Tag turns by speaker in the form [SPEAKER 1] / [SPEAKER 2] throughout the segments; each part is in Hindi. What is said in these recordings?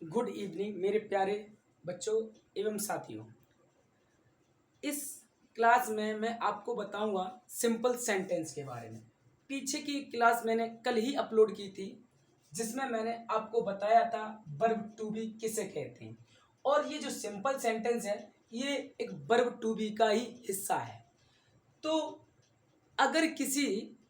[SPEAKER 1] गुड इवनिंग मेरे प्यारे बच्चों एवं साथियों। इस क्लास में मैं आपको बताऊंगा सिंपल सेंटेंस के बारे में। पीछे की क्लास मैंने कल ही अपलोड की थी जिसमें मैंने आपको बताया था वर्ब टू बी किसे कहते हैं, और ये जो सिंपल सेंटेंस है ये एक वर्ब टू बी का ही हिस्सा है। तो अगर किसी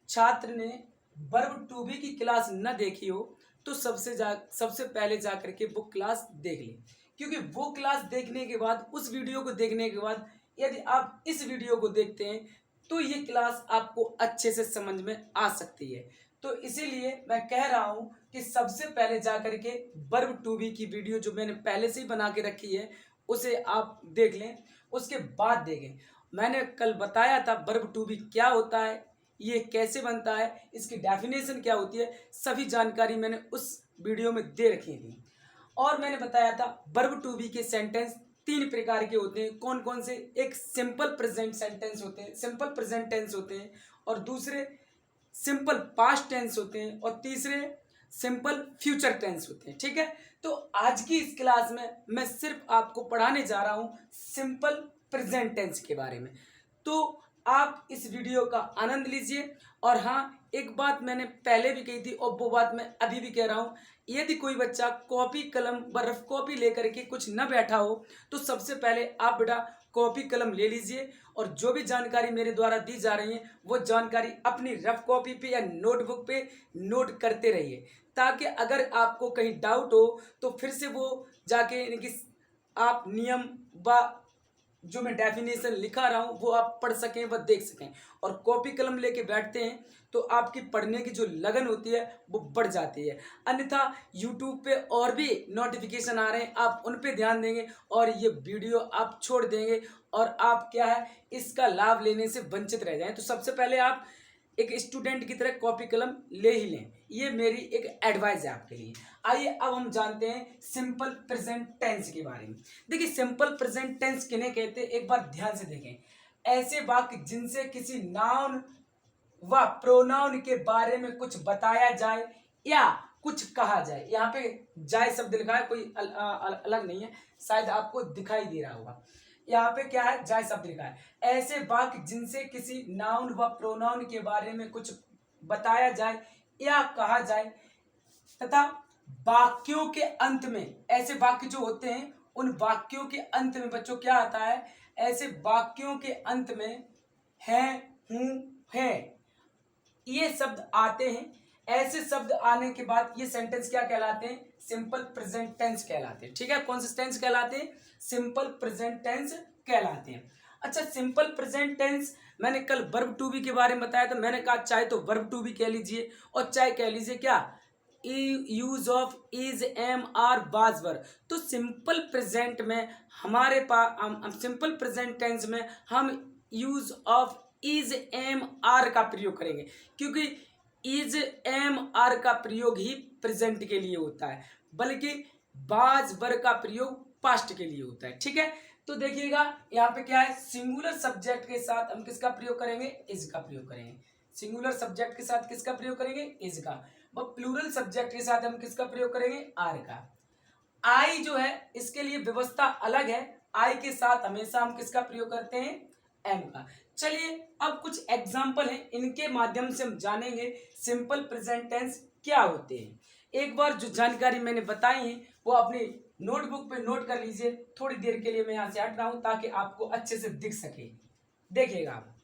[SPEAKER 1] छात्र ने वर्ब टू बी की क्लास न देखी हो तो सबसे पहले जा करके वो क्लास देख ले, क्योंकि वो क्लास देखने के बाद, उस वीडियो को देखने के बाद यदि आप इस वीडियो को देखते हैं तो ये क्लास आपको अच्छे से समझ में आ सकती है। तो इसीलिए मैं कह रहा हूँ कि सबसे पहले जा करके वर्ब टू बी की वीडियो जो मैंने पहले से ही बना के रखी है उसे आप देख लें, उसके बाद देखें। मैंने कल बताया था वर्ब टू बी क्या होता है, ये कैसे बनता है, इसकी डेफिनेशन क्या होती है, सभी जानकारी मैंने उस वीडियो में दे रखी थी। और मैंने बताया था वर्ब टू बी के सेंटेंस तीन प्रकार के होते हैं। कौन कौन से? एक सिंपल प्रेजेंट सेंटेंस होते हैं, सिंपल प्रेजेंट टेंस होते हैं, और दूसरे सिंपल पास्ट टेंस होते हैं, और तीसरे सिंपल फ्यूचर टेंस होते हैं। ठीक है, तो आज की इस क्लास में मैं सिर्फ आपको पढ़ाने जा रहा हूं सिंपल प्रेजेंट टेंस के बारे में। तो आप इस वीडियो का आनंद लीजिए। और हाँ, एक बात मैंने पहले भी कही थी और वो बात मैं अभी भी कह रहा हूँ, यदि कोई बच्चा कॉपी कलम व रफ कॉपी लेकर के कुछ न बैठा हो तो सबसे पहले आप बेटा कॉपी कलम ले लीजिए, और जो भी जानकारी मेरे द्वारा दी जा रही है वो जानकारी अपनी रफ कॉपी पे या नोटबुक पे नोट करते रहिए, ताकि अगर आपको कहीं डाउट हो तो फिर से वो जाके यानी कि आप नियम व जो मैं डेफिनेशन लिखा रहा हूँ वो आप पढ़ सकें व देख सकें। और कॉपी कलम लेके बैठते हैं तो आपकी पढ़ने की जो लगन होती है वो बढ़ जाती है। अन्यथा यूट्यूब पे और भी नोटिफिकेशन आ रहे हैं, आप उन पे ध्यान देंगे और ये वीडियो आप छोड़ देंगे और आप क्या है इसका लाभ लेने से वंचित रह जाएं। तो सबसे पहले आप एक स्टूडेंट की तरह कॉपी कलम ले ही लें, ये मेरी एक एडवाइस है आपके लिए। आइए अब हम जानते हैं सिंपल प्रेजेंट टेंस के बारे में। देखिए सिंपल प्रेजेंट टेंस किन्हें कहते हैं, एक बार ध्यान से देखें। ऐसे वाक्य जिनसे किसी नाउन व प्रोनाउन के बारे में कुछ बताया जाए या कुछ कहा जाए। यहाँ पे जाए शब्द लिखा है, कोई अलग नहीं है, शायद आपको दिखाई दे रहा होगा। यहाँ पे क्या है, जाय शब्द लिखा है। ऐसे वाक्य जिनसे किसी नाउन व प्रोनाउन के बारे में कुछ बताया जाए या कहा जाए तथा वाक्यों के अंत में, ऐसे वाक्य जो होते हैं उन वाक्यों के अंत में बच्चों क्या आता है, ऐसे वाक्यों के अंत में है, हूं, है, ये शब्द आते हैं। ऐसे शब्द आने के बाद ये सेंटेंस क्या कहलाते हैं, सिंपल प्रेजेंट टेंस कहलाते हैं। ठीक है, कौन से टेंस कहलाते हैं, सिंपल प्रेजेंट टेंस कहलाते हैं। अच्छा, सिंपल प्रेजेंट टेंस मैंने कल वर्ब टू बी के बारे में बताया था। मैंने कहा चाहे तो वर्ब टू बी कह लीजिए और चाहे कह लीजिए क्या, use of is, am, are, was, were. तो सिंपल प्रेजेंट में हमारे पास सिंपल प्रेजेंट टेंस में हम use of is, am, are का प्रयोग करेंगे, क्योंकि इज, एम, आर का प्रयोग ही प्रेजेंट के लिए होता है, बल्कि वाज, वर का प्रयोग पास्ट के लिए होता है। ठीक है, तो देखिएगा यहाँ पे क्या है, सिंगुलर सब्जेक्ट के साथ हम किसका प्रयोग करेंगे, इज का प्रयोग करेंगे। सिंगुलर सब्जेक्ट के साथ किसका प्रयोग करेंगे, इज का। व प्लूरल सब्जेक्ट के साथ हम किसका प्रयोग करेंगे, आर का। आई जो है इसके लिए व्यवस्था अलग है, आई के साथ हमेशा हम किसका प्रयोग करते हैं, एम का। चलिए अब कुछ एग्जाम्पल हैं, इनके माध्यम से हम जानेंगे सिंपल प्रेजेंट टेंस क्या होते हैं। एक बार जो जानकारी मैंने बताई है वो अपनी नोटबुक पे नोट कर लीजिए। थोड़ी देर के लिए मैं यहाँ से हट रहा हूं ताकि आपको अच्छे से दिख सके। देखिएगा आप,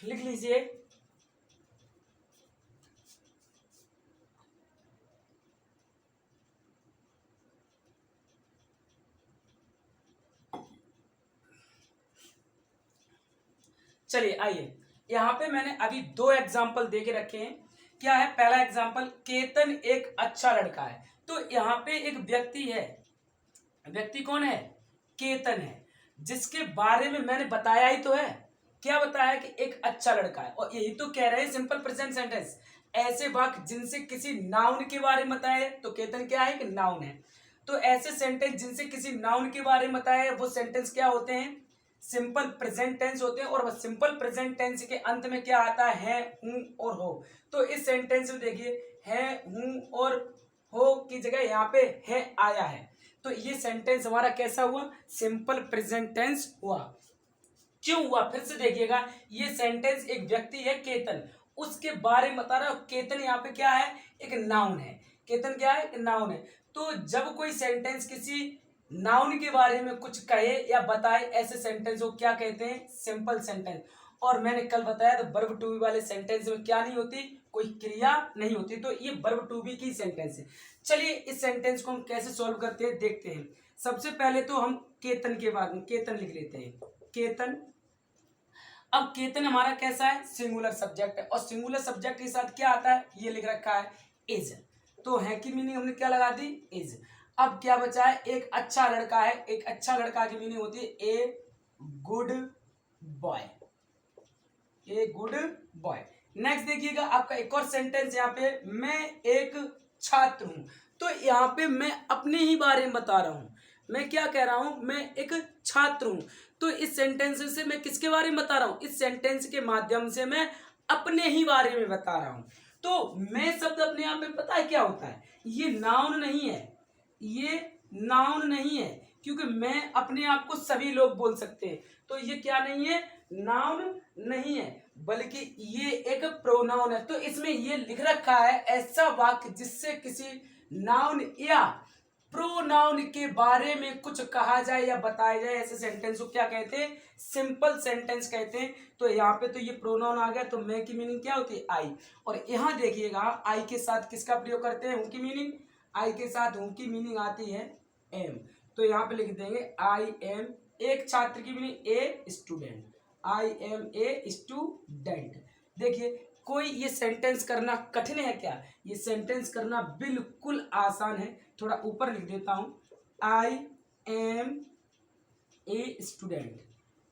[SPEAKER 1] लिख लीजिए। चलिए आइए, यहाँ पे मैंने अभी दो एग्जाम्पल दे के रखे हैं। क्या है पहला एग्जाम्पल, केतन एक अच्छा लड़का है। तो यहाँ पे एक व्यक्ति है, व्यक्ति कौन है, केतन है, जिसके बारे में मैंने बताया ही तो है। क्या बताया कि एक अच्छा लड़का है, और यही तो कह रहे हैं सिंपल प्रेजेंट सेंटेंस। ऐसे वाक्य जिनसे किसी नाउन के बारे में बताया है, तो केतन क्या है कि नाउन है। तो ऐसे सेंटेंस जिनसे किसी नाउन के बारे में बताया है वो सेंटेंस क्या होते हैं, सिंपल प्रेजेंट टेंस होते हैं और सिंपल प्रेजेंट टेंस के अंत में क्या आता है, हूं और हो। तो इस सेंटेंस में देखिए है, हूं और हो की जगह यहाँ पे है आया है, तो ये सेंटेंस हमारा कैसा हुआ, सिंपल प्रेजेंट टेंस हुआ। क्यों हुआ, फिर से देखिएगा, ये सेंटेंस एक व्यक्ति है केतन, उसके बारे में बता रहा हूं। केतन यहाँ पे क्या है, एक नाउन है। केतन क्या है, एक नाउन है। तो जब कोई सेंटेंस किसी नाउन के बारे में कुछ कहे या बताए, ऐसे सेंटेंस को क्या कहते हैं, सिंपल सेंटेंस। और मैंने कल बताया तो वर्ब टू बी वाले सेंटेंस में क्या नहीं होती, कोई क्रिया नहीं होती, तो ये वर्ब टू बी की सेंटेंस है। चलिए इस सेंटेंस को हम कैसे सॉल्व करते हैं देखते हैं। सबसे पहले तो हम केतन के बारे में केतन लिख लेते हैं, केतन। अब केतन हमारा कैसा है, सिंगुलर सब्जेक्ट है, और सिंगुलर सब्जेक्ट के साथ क्या आता है, ये लिख रखा है इज। तो है की मीनिंग हमने क्या लगा दी, इज। अब क्या बचा है, एक अच्छा लड़का है। एक अच्छा लड़का की मीनिंग होती है a good boy, a good boy. Next देखिएगा आपका एक और सेंटेंस यहाँ पे, मैं एक छात्र हूं। तो यहाँ पे मैं अपने ही बारे में बता रहा हूं, मैं क्या कह रहा हूं, मैं एक छात्र हूं। तो इस सेंटेंस से मैं किसके बारे में बता रहा हूं, इस सेंटेंस के माध्यम से मैं अपने ही बारे में बता रहा हूं। तो मैं शब्द अपने आप में पता है क्या होता है, ये नाउन नहीं है, ये नाउन नहीं है, क्योंकि मैं अपने आप को सभी लोग बोल सकते हैं। तो ये क्या नहीं है, नाउन नहीं है, बल्कि ये एक प्रोनाउन है। तो इसमें ये लिख रखा है ऐसा वाक्य जिससे किसी नाउन या प्रोनाउन के बारे में कुछ कहा जाए या बताया जाए, ऐसे सेंटेंस को क्या कहते हैं, सिंपल सेंटेंस कहते हैं। तो यहाँ पे तो ये प्रोनाउन आ गया, तो मैं की मीनिंग क्या होती है, आई। और यहाँ देखिएगा आई के साथ किसका प्रयोग करते हैं, हूं की मीनिंग। आई के साथ हूं की मीनिंग आती है एम। तो यहाँ पे लिख देंगे आई एम, एक छात्र की meaning a student, I am a student. देखिए कोई ये सेंटेंस करना कठिन है क्या, ये सेंटेंस करना बिल्कुल आसान है। थोड़ा ऊपर लिख देता हूं, I am a student,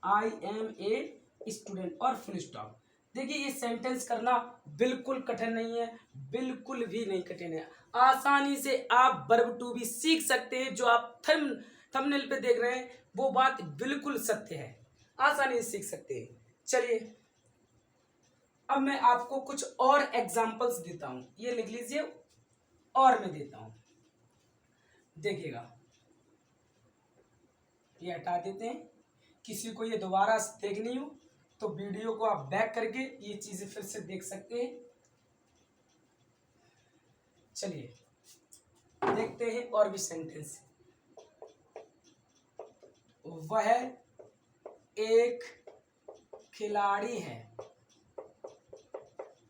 [SPEAKER 1] I am a student और फुल स्टॉप। देखिए ये सेंटेंस करना बिल्कुल कठिन नहीं है, बिल्कुल भी नहीं कठिन है। आसानी से आप वर्ब टू भी सीख सकते हैं। जो आप थंबनेल पे देख रहे हैं वो बात बिल्कुल सत्य है, आसानी से सीख सकते हैं। चलिए अब मैं आपको कुछ और एग्जांपल्स देता हूं, ये लिख लीजिए, और मैं देता हूं। देखिएगा ये हटा देते हैं, किसी को ये दोबारा देखनी हो तो वीडियो को आप बैक करके ये चीजें फिर से देख सकते हैं। चलिए देखते हैं और भी सेंटेंस। वह एक खिलाड़ी है,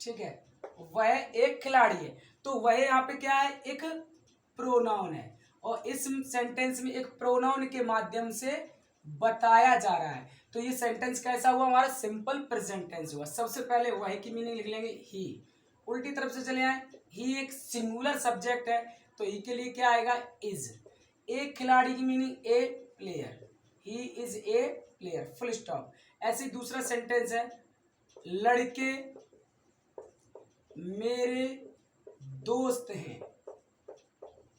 [SPEAKER 1] ठीक है, वह एक खिलाड़ी है। तो वह यहाँ पे क्या है, एक प्रोनाउन है, और इस सेंटेंस में एक प्रोनाउन के माध्यम से बताया जा रहा है। तो ये सेंटेंस कैसा हुआ, हमारा सिंपल प्रेजेंट टेंस हुआ। सबसे पहले वह की मीनिंग लिख लेंगे ही, उल्टी तरफ से चले आए, ही एक सिंगुलर सब्जेक्ट है, तो ही के लिए क्या आएगा, इज। एक खिलाड़ी की meaning A player, he is a player, full stop. ऐसे दूसरा सेंटेंस है, लड़के मेरे दोस्त हैं,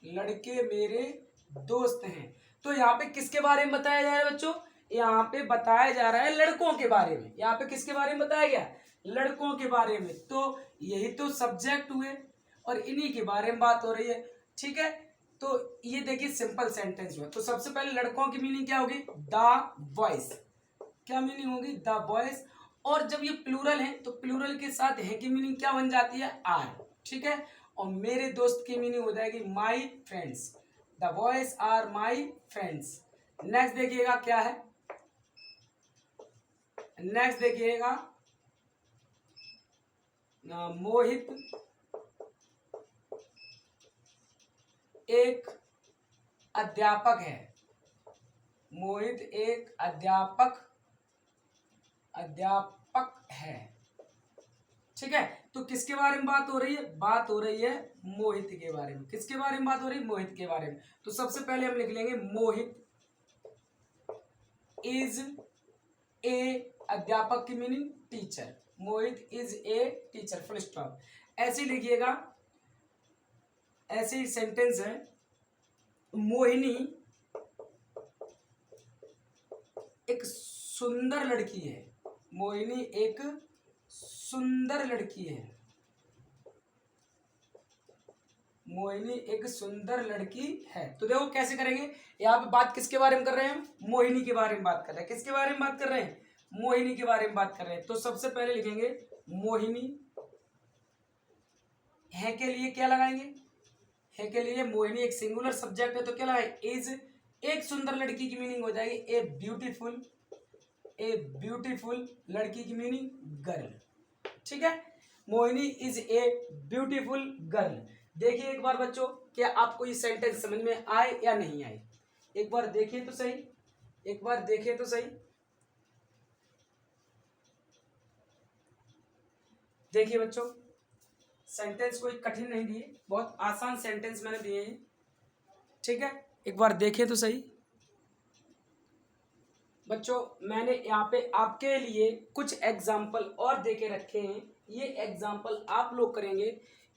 [SPEAKER 1] लड़के मेरे दोस्त हैं। तो यहाँ पे किसके बारे में बताया जा रहा है बच्चों, यहाँ पे बताया जा रहा है लड़कों के बारे में। यहाँ पे किसके बारे में बताया गया, लड़कों के बारे में। तो यही तो सब्जेक्ट हुए और इन्हीं के बारे में बात हो रही है, ठीक है। तो ये देखिए सिंपल सेंटेंस हुआ। तो सबसे पहले लड़कों की मीनिंग क्या होगी, द बॉयज, क्या मीनिंग होगी, द बॉयज। और जब ये प्लूरल है तो प्लूरल के साथ है की मीनिंग क्या बन जाती है, आर, ठीक है। और मेरे दोस्त की मीनिंग हो जाएगी my friends, the boys are my friends. Next देखिएगा क्या है, नेक्स्ट देखिएगा मोहित एक अध्यापक है, मोहित एक अध्यापक है, ठीक है। तो किसके बारे में बात हो रही है, बात हो रही है मोहित के बारे में। किसके बारे में बात हो रही है, मोहित के बारे में। तो सबसे पहले हम लिख लेंगे मोहित इज ए, अध्यापक की meaning teacher, Mohit is a teacher, full stop. ऐसे लिखिएगा, ऐसे ही सेंटेंस है, मोहिनी एक सुंदर लड़की है। मोहिनी एक सुंदर लड़की है। मोहिनी एक सुंदर लड़की है। तो देखो कैसे करेंगे, यहाँ पे बात किसके बारे में कर रहे हैं, मोहिनी के बारे में बात कर रहे हैं। किसके बारे में बात कर रहे हैं, मोहिनी के बारे में बात कर रहे हैं। तो सबसे पहले लिखेंगे मोहिनी, है के लिए क्या लगाएंगे, है के लिए मोहिनी एक सिंगुलर सब्जेक्ट है तो क्या लगाएंगे, इज। एक सुंदर लड़की की मीनिंग हो जाएगी ए ब्यूटीफुल, ए ब्यूटीफुल लड़की की मीनिंग गर्ल। ठीक है, Mohini is a beautiful girl. देखिए एक बार बच्चों, क्या आपको ये सेंटेंस समझ में आए या नहीं आए, एक बार देखिए तो सही, एक बार देखिए तो सही। देखिए बच्चों, सेंटेंस कोई कठिन नहीं दिए, बहुत आसान सेंटेंस मैंने दिए हैं। ठीक है, एक बार देखिए तो सही बच्चों। मैंने यहाँ पे आपके लिए कुछ एग्जाम्पल और देके रखे हैं, ये एग्जाम्पल आप लोग करेंगे।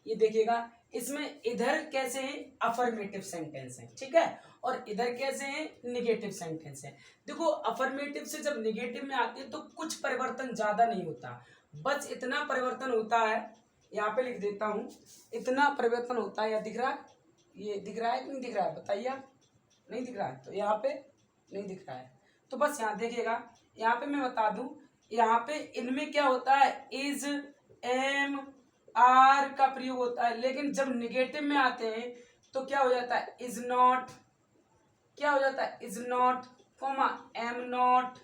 [SPEAKER 1] ये देखिएगा, इसमें इधर कैसे है अफर्मेटिव सेंटेंस है, ठीक है, और इधर कैसे है निगेटिव सेंटेंस है। देखो अफर्मेटिव से जब निगेटिव में आती है तो कुछ परिवर्तन ज्यादा नहीं होता, बस इतना परिवर्तन होता है, यहाँ पे लिख देता हूँ, इतना परिवर्तन होता है। या दिख रहा है, ये दिख रहा है कि नहीं दिख रहा है, बताइए आप। नहीं दिख रहा है तो यहाँ पे नहीं दिख रहा है, तो बस यहाँ देखिएगा, यहाँ पे मैं बता दूं, यहाँ पे इनमें क्या होता है, इज, एम, आर का प्रयोग होता है, लेकिन जब निगेटिव में आते हैं तो क्या हो जाता है, इज नॉट, क्या हो जाता है, is not, comma am not,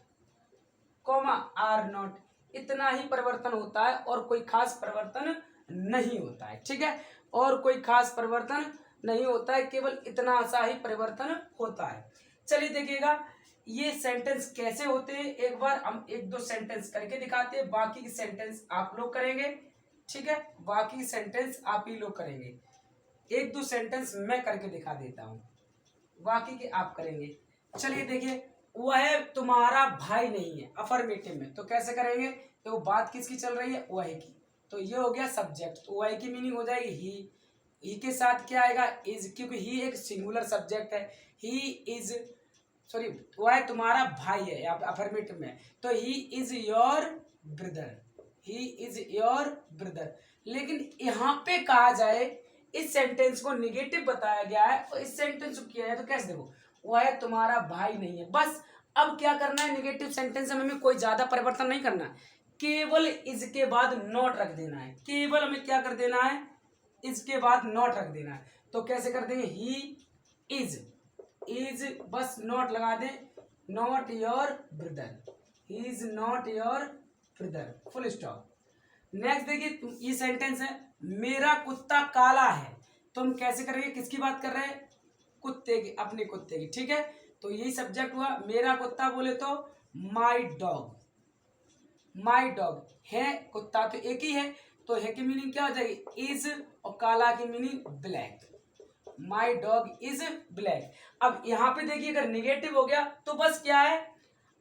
[SPEAKER 1] comma are not. इतना ही परिवर्तन होता है और कोई खास परिवर्तन नहीं होता है। ठीक है, और कोई खास परिवर्तन नहीं होता है, केवल इतना सा ही परिवर्तन होता है। चलिए देखिएगा ये सेंटेंस कैसे होते हैं, एक बार हम एक दो सेंटेंस करके दिखाते हैं, बाकी की सेंटेंस आप लोग करेंगे। ठीक है, बाकी सेंटेंस आप ही लोग करेंगे, एक दो सेंटेंस मैं करके दिखा देता हूं, बाकी के आप करेंगे। चलिए देखिए, वह तुम्हारा भाई नहीं है, अफर्मेटिव में तो कैसे करेंगे, तो बात किसकी चल रही है, वह की, तो ये हो गया सब्जेक्ट, तो वह की मीनिंग हो जाएगी ही के साथ क्या आएगा, इज, क्योंकि ही एक सिंगुलर सब्जेक्ट है। ही इज, सॉरी, वह तुम्हारा भाई है अफर्मेटिव में, तो he is your brother, he is your brother. लेकिन यहाँ पे कहा जाए, इस सेंटेंस को निगेटिव बताया गया है और इस सेंटेंस को किया जाए तो कैसे, देखो वह तुम्हारा भाई नहीं है, बस अब क्या करना है, निगेटिव सेंटेंस में हमें कोई ज्यादा परिवर्तन नहीं करना है, केवल इज के बाद नॉट रख देना है, केवल हमें क्या कर देना है, इसके बाद नॉट रख देना है। तो कैसे कर देंगे, ही इज बस नॉट लगा दें, not your brother, he is not your brother, full stop. Next देखिए, ये सेंटेंस है, मेरा कुत्ता काला है, तो हम कैसे करेंगे, किसकी बात कर रहे हैं, कुत्ते की, अपने कुत्ते की। ठीक है, तो यही सब्जेक्ट हुआ, मेरा कुत्ता बोले तो माई डॉग, माई डॉग है, कुत्ता तो एक ही है, तो है की मीनिंग क्या हो जाएगी, इज, और काला की meaning black, my dog is black. अब यहाँ पे देखिए, अगर निगेटिव हो गया तो बस क्या है,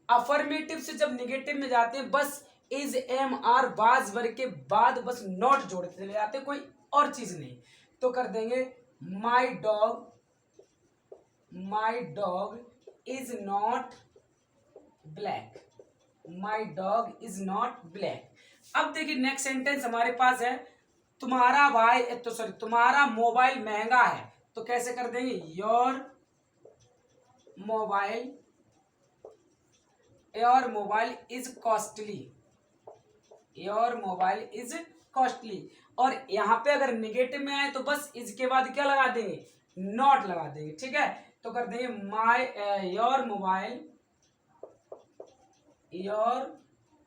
[SPEAKER 1] अफर्मेटिव से जब निगेटिव में जाते हैं बस इज, एम, आर, बाज वर्ग के बाद बस नॉट जोड़ते चले जाते, कोई और चीज नहीं। तो कर देंगे my dog is not black, my dog is not black. अब देखिए नेक्स्ट सेंटेंस हमारे पास है, तुम्हारा भाई, तो सॉरी, तुम्हारा मोबाइल महंगा है, तो कैसे कर देंगे, your mobile is costly, your mobile is costly. और यहां पे अगर निगेटिव में आए तो बस इसके बाद क्या लगा देंगे, नॉट लगा देंगे। ठीक है, तो कर देंगे your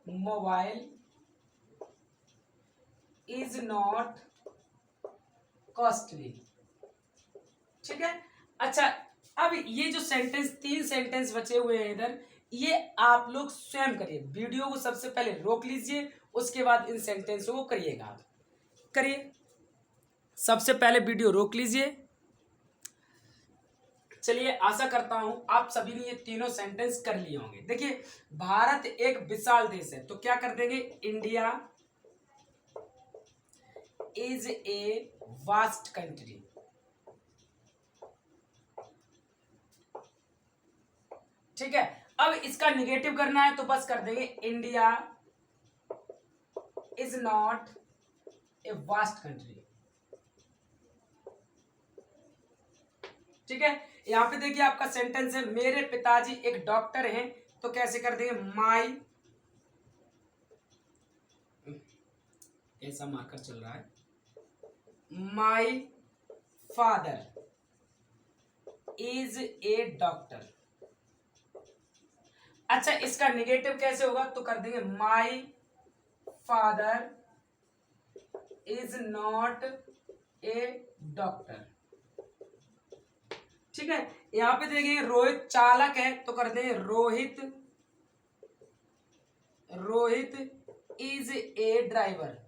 [SPEAKER 1] mobile is not costly. ठीक है, अच्छा, अब ये जो सेंटेंस, तीन सेंटेंस बचे हुए हैं इधर, ये आप लोग स्वयं करिए, वीडियो को सबसे पहले रोक लीजिए, उसके बाद इन सेंटेंसों को करिएगा, आप करिए, सबसे पहले वीडियो रोक लीजिए। चलिए, आशा करता हूं आप सभी ने ये तीनों सेंटेंस कर लिए होंगे। देखिए, भारत एक विशाल देश है, तो क्या कर देंगे, India is a vast country. ठीक है, अब इसका निगेटिव करना है तो बस कर देंगे India is not a vast country. ठीक है, यहां पे देखिए आपका सेंटेंस है मेरे पिताजी एक डॉक्टर हैं, तो कैसे कर देंगे माई, ऐसा मार्कर चल रहा है, my father is a doctor. अच्छा, इसका निगेटिव कैसे होगा, तो कर देंगे my father is not a doctor. ठीक है, यहां पे देखेंगे रोहित चालक है, तो कर देंगे रोहित इज ए ड्राइवर।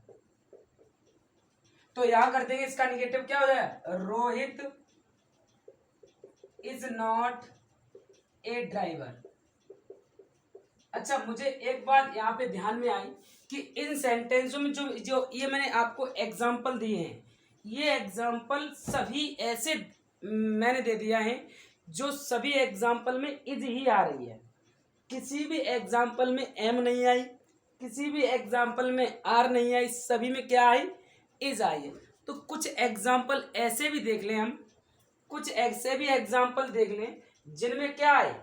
[SPEAKER 1] तो यहां कर देंगे इसका निगेटिव क्या हो जाएगा, Rohit is not a driver. अच्छा, मुझे एक बात यहाँ पे ध्यान में आई कि इन सेंटेंसों में जो जो ये मैंने आपको एग्जाम्पल दिए हैं, ये एग्जाम्पल सभी ऐसे मैंने दे दिया है जो सभी एग्जाम्पल में इज ही आ रही है। किसी भी एग्जाम्पल में एम नहीं आई, किसी भी एग्जाम्पल में आर नहीं आई, सभी में क्या आई, इज आई है। तो कुछ एग्जाम्पल ऐसे भी देख लें हम, कुछ ऐसे भी एग्जाम्पल देख लें जिनमें क्या आए,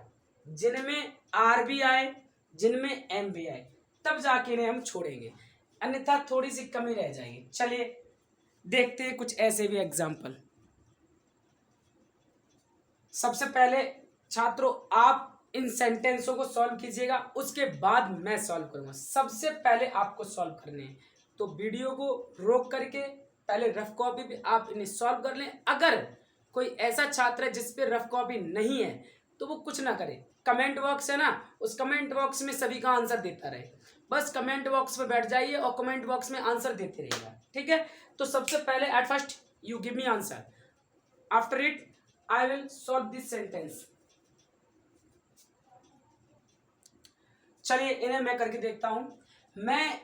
[SPEAKER 1] जिनमें आर भी आए, जिनमें एम भी आए, तब जाके इन्हें हम छोड़ेंगे, अन्यथा थोड़ी सी कमी रह जाएगी। चलिए देखते हैं कुछ ऐसे भी एग्जाम्पल। सबसे पहले छात्रों आप इन सेंटेंसों को सॉल्व कीजिएगा, उसके बाद मैं सॉल्व करूंगा। सबसे पहले आपको सॉल्व करने हैं, तो वीडियो को रोक करके पहले रफ कॉपी पे आप इन्हें सॉल्व कर लें। अगर कोई ऐसा छात्र है जिस पे रफ कॉपी नहीं है तो वो कुछ ना करे, कमेंट बॉक्स है ना, उस कमेंट बॉक्स में सभी का आंसर देता रहे। बस कमेंट बॉक्स पे बैठ जाइए और कमेंट बॉक्स में आंसर देते रहिएगा। ठीक है, तो सबसे पहले at first you give me answer, after it I will solve this sentence. चलिए इन्हें मैं करके देखता हूं। मैं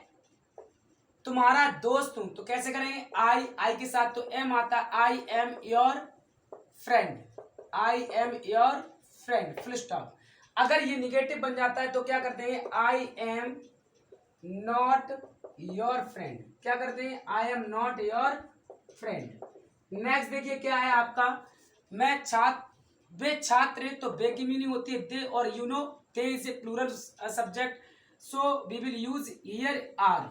[SPEAKER 1] तुम्हारा दोस्त हूं, तो कैसे करेंगे, आई के साथ तो एम आता है, I am your friend, I am your friend, full stop. अगर ये निगेटिव बन जाता है तो क्या करते हैं, I am not your friend, क्या करते हैं, I am not your friend. Next देखिए क्या है आपका, मैं वे छात्र हैं, तो वे की मीनिंग होती है दे, और you know they is a plural subject, so we will use here are.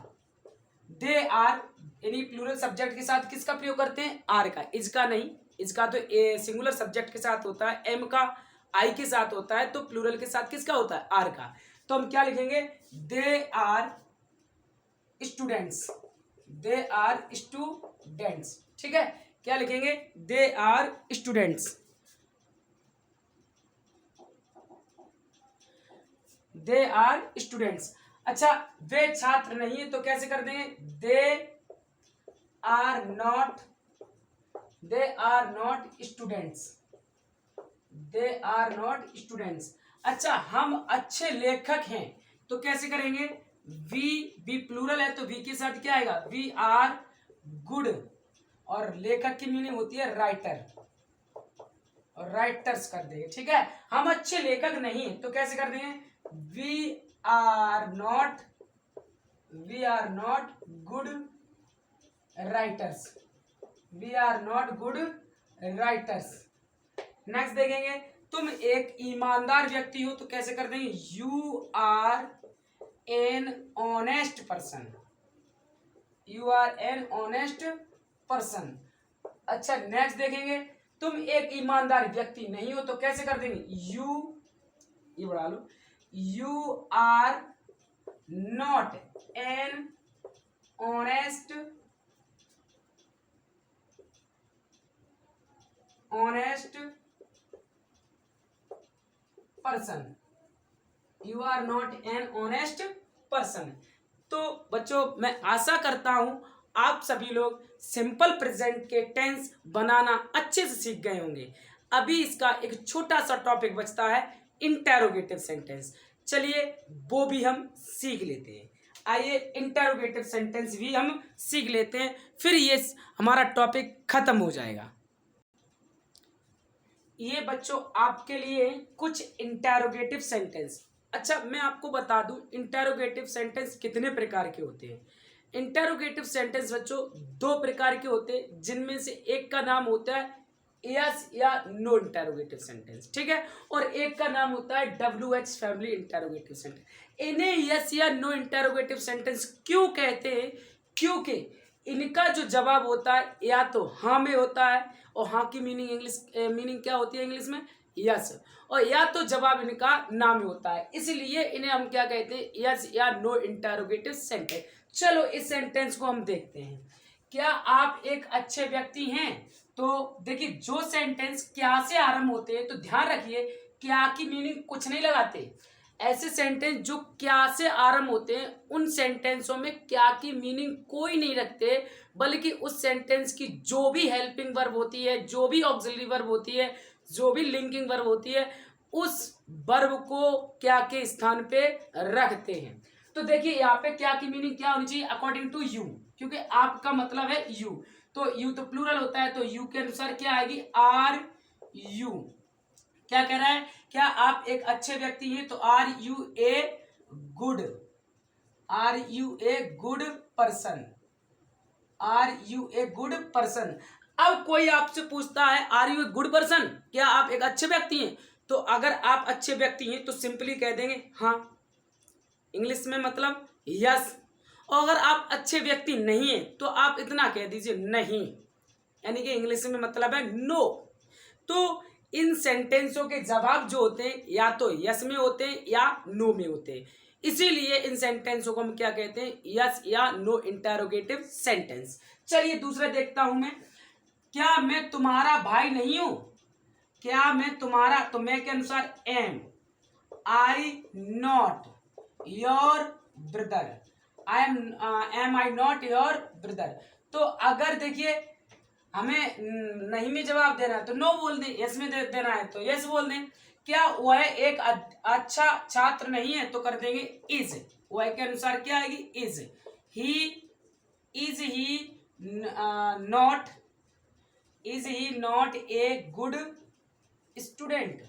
[SPEAKER 1] They are यानी प्लूरल सब्जेक्ट के साथ किसका प्रयोग करते हैं, आर का, इसका नहीं, इसका तो सिंगुलर सब्जेक्ट के साथ होता है, एम का आई के साथ होता है, तो प्लूरल के साथ किसका होता है, आर का। तो हम क्या लिखेंगे, they are students, they are students. ठीक है, क्या लिखेंगे, they are students, they are students. अच्छा, वे छात्र नहीं है, तो कैसे कर देंगे, they are not students, they are not students. अच्छा, हम अच्छे लेखक हैं, तो कैसे करेंगे, वी प्लूरल है तो वी के साथ क्या आएगा, वी आर गुड, और लेखक की मीनिंग होती है राइटर, और राइटर्स कर देंगे। ठीक है, हम अच्छे लेखक नहीं है, तो कैसे कर देंगे, we are not good writers, we are not good writers. Next देखेंगे, तुम एक ईमानदार व्यक्ति हो, तो कैसे कर देंगे, you are an honest person, you are an honest person. अच्छा, नेक्स्ट देखेंगे, तुम एक ईमानदार व्यक्ति नहीं हो, तो कैसे कर देंगे, ये बढ़ा लो, you are not an honest person, you are not an honest person. तो बच्चों मैं आशा करता हूं आप सभी लोग सिंपल प्रेजेंट के टेंस बनाना अच्छे से सीख गए होंगे। अभी इसका एक छोटा सा टॉपिक बचता है, इंटेरोगेटिव सेंटेंस। चलिए वो भी हम सीख लेते हैं। आइए इंटेरोगेटिव सेंटेंस भी हम सीख लेते हैं, फिर ये हमारा टॉपिक खत्म हो जाएगा। ये बच्चों आपके लिए कुछ इंटेरोगेटिव सेंटेंस। अच्छा, मैं आपको बता दूं इंटेरोगेटिव सेंटेंस कितने प्रकार के होते हैं। इंटेरोगेटिव सेंटेंस बच्चों दो प्रकार के होते हैं, जिनमें से एक का नाम होता है यस या नो इंटेरोगेटिव सेंटेंस, ठीक है, और एक का नाम होता है WH फैमिली इंटेरोगेटिव सेंटेंस। इन्हें यस या नो इंटेरोगेटिव सेंटेंस क्यों कहते हैं? क्योंकि इनका जो जवाब होता है या तो हाँ में होता है, और हाँ की मीनिंग क्या होती है इंग्लिश में? यस। और या तो जवाब इनका ना में होता है, इसलिए इन्हें हम क्या कहते हैं? यस या नो इंटेरोगेटिव सेंटेंस। चलो इस सेंटेंस को हम देखते हैं। क्या आप एक अच्छे व्यक्ति हैं? तो देखिए, जो सेंटेंस क्या से आरंभ होते हैं तो ध्यान रखिए क्या की मीनिंग कुछ नहीं लगाते। ऐसे सेंटेंस जो क्या से आरंभ होते हैं उन सेंटेंसों में क्या की मीनिंग कोई नहीं रखते, बल्कि उस सेंटेंस की जो भी हेल्पिंग वर्ब होती है, जो भी ऑक्सिलरी वर्ब होती है, जो भी लिंकिंग वर्ब होती है, उस वर्ब को क्या के स्थान पे रखते हैं। तो देखिए यहाँ पे क्या की मीनिंग क्या होनी चाहिए? अकॉर्डिंग टू यू, क्योंकि आपका मतलब है यू, तो यू तो प्लूरल होता है, तो यू के अनुसार क्या आएगी? Are you. क्या कह रहा है? क्या आप एक अच्छे व्यक्ति हैं? तो are you a good, are you a good person, are you a good person. अब कोई आपसे पूछता है are you a good person, क्या आप एक अच्छे व्यक्ति हैं? तो अगर आप अच्छे व्यक्ति हैं तो सिंपली कह देंगे हाँ, इंग्लिश में मतलब यस। और अगर आप अच्छे व्यक्ति नहीं है तो आप इतना कह दीजिए नहीं, यानी कि इंग्लिश में मतलब है नो। तो इन सेंटेंसों के जवाब जो होते हैं या तो यस में होते हैं या नो में होते हैं, इसीलिए इन सेंटेंसों को हम क्या कहते हैं? यस या नो इंटेरोगेटिव सेंटेंस। चलिए दूसरा देखता हूं मैं। क्या मैं तुम्हारा भाई नहीं हूं? क्या मैं तुम्हारा, तो मैं के अनुसार am I not your brother, am I not your brother. तो अगर देखिए हमें नहीं में जवाब देना है तो नो बोल दें, यस में देना है तो यस बोल दें। क्या वह एक अच्छा छात्र नहीं है? तो कर देंगे इज। वह के अनुसार क्या आएगी? Is he not, is he not a good student,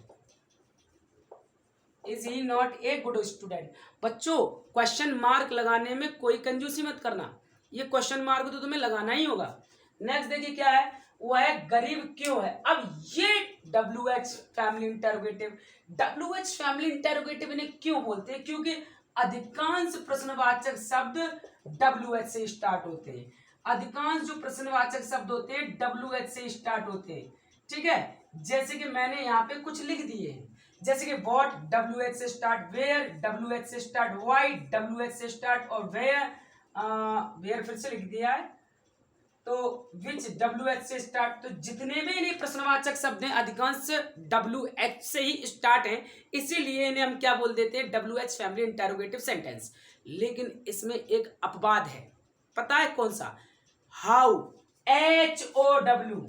[SPEAKER 1] is he not a good student. बच्चों क्वेश्चन मार्क लगाने में कोई कंजूसी मत करना, ये क्वेश्चन मार्क तो तुम्हें लगाना ही होगा। नेक्स्ट देखिए क्या है? वह गरीब क्यों है? अब ये WH family interrogative, WH family interrogative इन्हें क्यों बोलते हैं? क्योंकि अधिकांश प्रश्नवाचक शब्द WH से स्टार्ट होते हैं। अधिकांश जो प्रश्नवाचक शब्द होते हैं WH से स्टार्ट होते हैं, ठीक है। जैसे कि मैंने यहाँ पे कुछ लिख दिए हैं, जैसे कि व्हाट WH से स्टार्ट, वेयर WH से स्टार्ट, व्हाई WH से स्टार्ट, और वेयर फिर से लिख दिया है, तो विच WH से स्टार्ट। तो जितने भी इन्हें प्रश्नवाचक शब्द हैं अधिकांश WH से ही स्टार्ट हैं, इसीलिए इन्हें हम क्या बोल देते हैं? WH family interrogative sentence. लेकिन इसमें एक अपवाद है, पता है कौन सा? हाउ, HOW,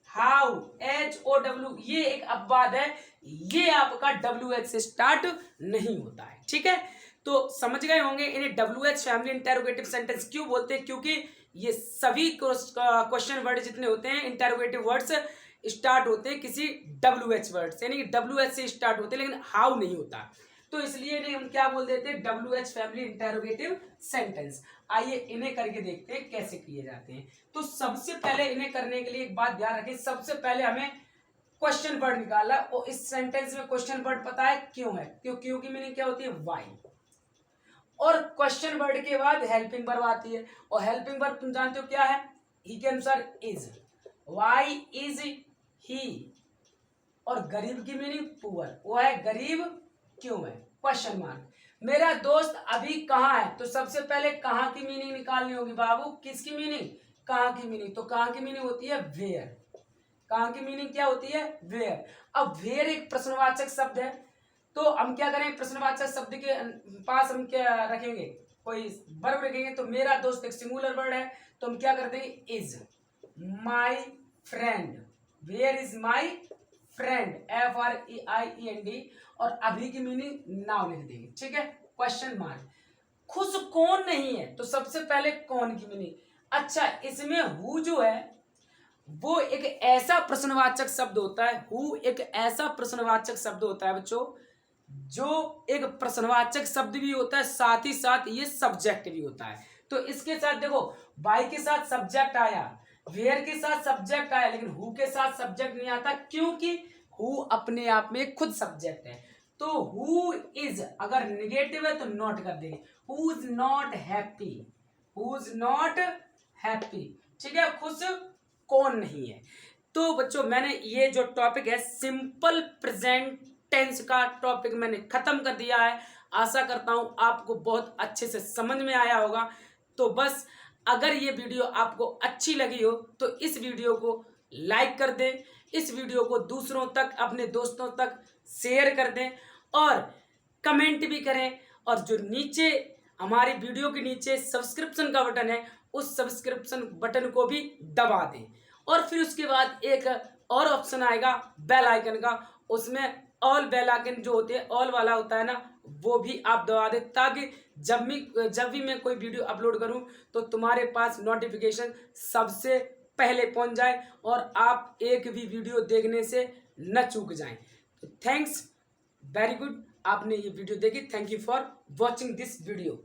[SPEAKER 1] हाउ HOW, ये एक अपवाद है, ये आपका WH से स्टार्ट नहीं होता है, ठीक है। तो समझ गए होंगे इन्हें WH फैमिली इंटेरोगेटिव सेंटेंस क्यों बोलते हैं? क्योंकि ये सभी क्वेश्चन वर्ड जितने होते हैं इंटेरोगेटिव वर्ड्स स्टार्ट होते हैं किसी WH वर्ड से, यानी कि WH से स्टार्ट होते हैं, लेकिन हाउ नहीं होता। तो इसलिए इन्हें हम क्या बोल देते हैं? WH family interrogative sentence. आइए इन्हें करके देखते हैं कैसे किए जाते हैं। तो सबसे पहले इन्हें करने के लिए एक बात ध्यान रखें, सबसे पहले हमें क्वेश्चन वर्ड निकालना, और इस सेंटेंस में क्वेश्चन वर्ड पता है क्यों है? क्यों की मीनिंग क्या होती है? वाई। और क्वेश्चन वर्ड के बाद हेल्पिंग वर्ब आती है, और हेल्पिंग वर्ब तुम जानते हो क्या है? ही के अनुसार इज, वाई इज ही। और गरीब की मीनिंग पुअर, वो है गरीब क्यों है? Question mark. मेरा दोस्त अभी कहाँ है? तो सबसे पहले कहाँ की मीनिंग निकालनी होगी बाबू। किसकी मीनिंग? कहाँ की मीनिंग। तो कहाँ की मीनिंग होती है? वेयर। कहाँ की मीनिंग क्या होती है? वेयर। अब वेयर एक प्रश्नवाचक शब्द है, तो हम क्या करें? प्रश्नवाचक शब्द के पास हम क्या रखेंगे? कोई वर्ब रखेंगे। तो मेरा दोस्त एक सिंगुलर वर्ड है, तो हम क्या कर देंगे? Is my friend. Where is my friend, FREIEND। और अभी की मीनिंग नाउ लिख देंगे, ठीक है। Question mark. खुश कौन नहीं है? तो सबसे पहले कौन की मीनिंग। अच्छा, इसमें हु जो है, वो एक ऐसा प्रश्नवाचक शब्द होता है, हु एक ऐसा प्रश्नवाचक शब्द होता है बच्चों, जो एक प्रश्नवाचक शब्द भी होता है, साथ ही साथ ये सब्जेक्ट भी होता है। तो इसके साथ देखो, बाय के साथ सब्जेक्ट आया, वेयर के साथ सब्जेक्ट आया, लेकिन हु के साथ सब्जेक्ट नहीं आता, क्योंकि हु अपने आप में खुद सब्जेक्ट है। तो हु इज अगर निगेटिव है तो नॉट कर देंगे, who is not happy, who is not happy, ठीक है, खुश कौन नहीं है। तो बच्चों मैंने ये जो टॉपिक है सिंपल प्रेजेंट टेंस का टॉपिक मैंने खत्म कर दिया है। आशा करता हूं आपको बहुत अच्छे से समझ में आया होगा। तो बस अगर ये वीडियो आपको अच्छी लगी हो तो इस वीडियो को लाइक कर दें, इस वीडियो को दूसरों तक, अपने दोस्तों तक शेयर कर दें और कमेंट भी करें। और जो नीचे हमारी वीडियो के नीचे सब्सक्रिप्शन का बटन है, उस सब्सक्रिप्शन बटन को भी दबा दें। और फिर उसके बाद एक और ऑप्शन आएगा बेल आइकन का, उसमें ऑल बेल आइकन जो होते हैं, ऑल वाला होता है ना, वो भी आप दबा दें, ताकि जब भी मैं कोई वीडियो अपलोड करूं तो तुम्हारे पास नोटिफिकेशन सबसे पहले पहुंच जाए और आप एक भी वीडियो देखने से न चूक जाएं। तो थैंक्स, वेरी गुड, आपने ये वीडियो देखी। Thank you for watching this video.